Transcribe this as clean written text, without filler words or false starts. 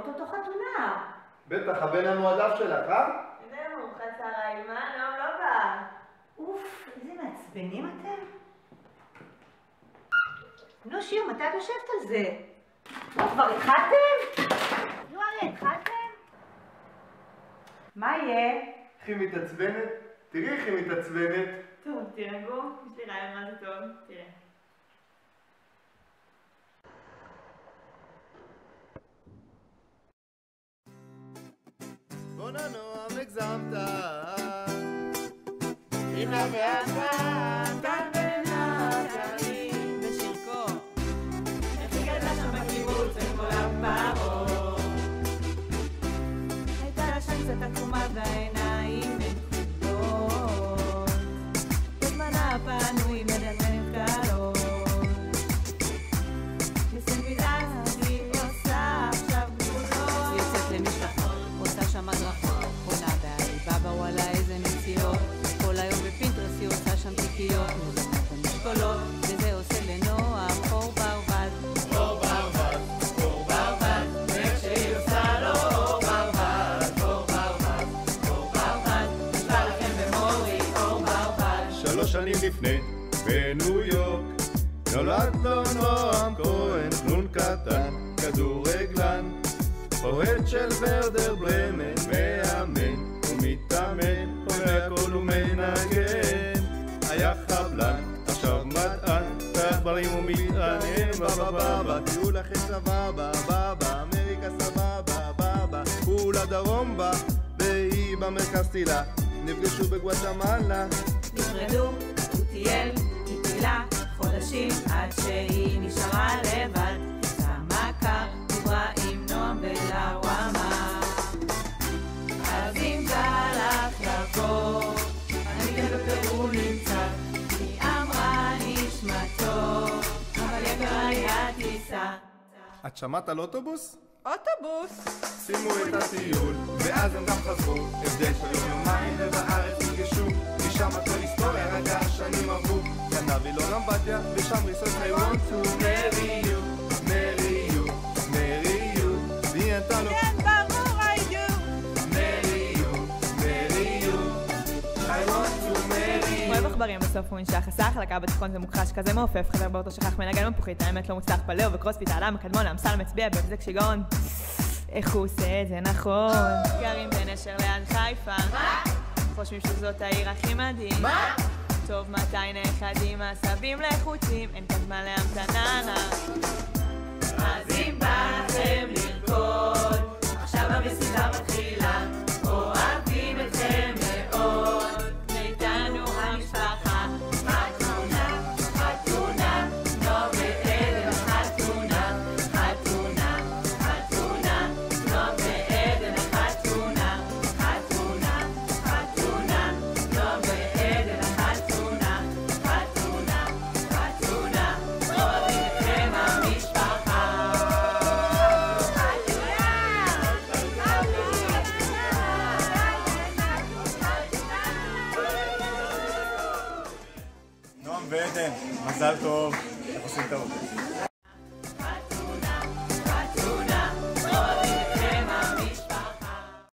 אוטוטו חתונה. בטח, הבן המועדף שלך, אה? זהו, חצהריים, מה? נועם לא בא. אוף, איזה מעצבנים אתם. נו שיר, מתי את יושבת על זה? כבר התחלתם? נו אריה, התחלתם? מה יהיה? איך היא מתעצבנת? תראי איך היא מתעצבנת. טוב, תירגעו, יש לי רעיון מה זה טוב, תראה. בונה נועם, הגזמת. הנה ואתה, כאן בנתני, בשירקו. איך הגעת שם בקיבוץ עם כל הפרות? הייתה לה שם קצת עקומה והעיניים הן כחולות. בזמנה הפנוי מדלת קלות. בסבילה היא עושה עכשיו גבולות. היא יוצאת למשלחות, עושה שם הדרכות. עונה באליבאבא וואלה איזה מציאות. כל היום בפינטרס היא עושה שם תיקיות. מוזיקת המשקולות, וזה עושה לנועם אור ברווז. אור ברווז, אור ברווז, איך שהיא עושה לו אור ברווז, אור ברווז, אור ברווז, נשבע לכם במורי אור ברווז. 3 שנים לפני, בניו יורק, נולד לו נועם כהן, חנון קטן, כדורגלן, אוהד של ורדר ברמן, מאמן ומתאמן, עולה הכל ומנגן, היה חבלן, עכשיו מדען, בעכברים ומתעניין, בבא, תהיו לכם סבבה, בבא, אמריקה סבבה, בבא, הוא לדרום בה, והיא במרכז תילה, נפגשו בגואטמלה, נפרדו, הוא טייל, היא טיילה, חודשים עד שהיא נשארה לבד. שמה קר, דיברה עם נועם ולאוומה. אז אם בא לך לבוא, אני כאן בפירו נמצא. היא אמרה נשמע טוב, אבל יקרה היה טיסה. את שמעת על אוטובוס? אוטובוס! שימו את הטיול, ואז הם גם חזרו, הבדל של יומיים ובארץ נפגשו, משם הכל היסטוריה, רק השנים עברו, קנה וילון אמבטיה, ושם ריסות I want to marry you, marry you, marry you, והיא ענתה לו, כן, ברור, I do! marry you, marry you, I want to marry you. אוהב עכברים בסוף הוא נשאר חסך, לקה בתיכון זה מוכחש כזה מעופף, חבר באוטו שכח מנגן מפוחית, האמת לא מוצלח פלאו וקרוספיט, האדם הקדמון, האמסל מצביע בהבזק שיגעון. איך הוא עושה את זה נכון? גרים בנשר ליד חיפה. מה? חושבים שזאת העיר הכי מדהים. מה? טוב, מתי נחדים עשבים לחוצים, אין כאן זמן להמתנה. אז אם בא לכם לרקוד, עכשיו המסיבה מתחילה, אוהבים אתכם מאוד, ואיתנו המשפחה. חתונה, חתונה, נועם ועדן, חתונה, חתונה, חתונה, נועם ועדן, חתונה, חתונה, חתונה, נועם ועדן, חתונה, חתונה, חתונה, אוהבים אתכם המשפחה. נועם ועדן, מזל טוב, איך עושים טוב.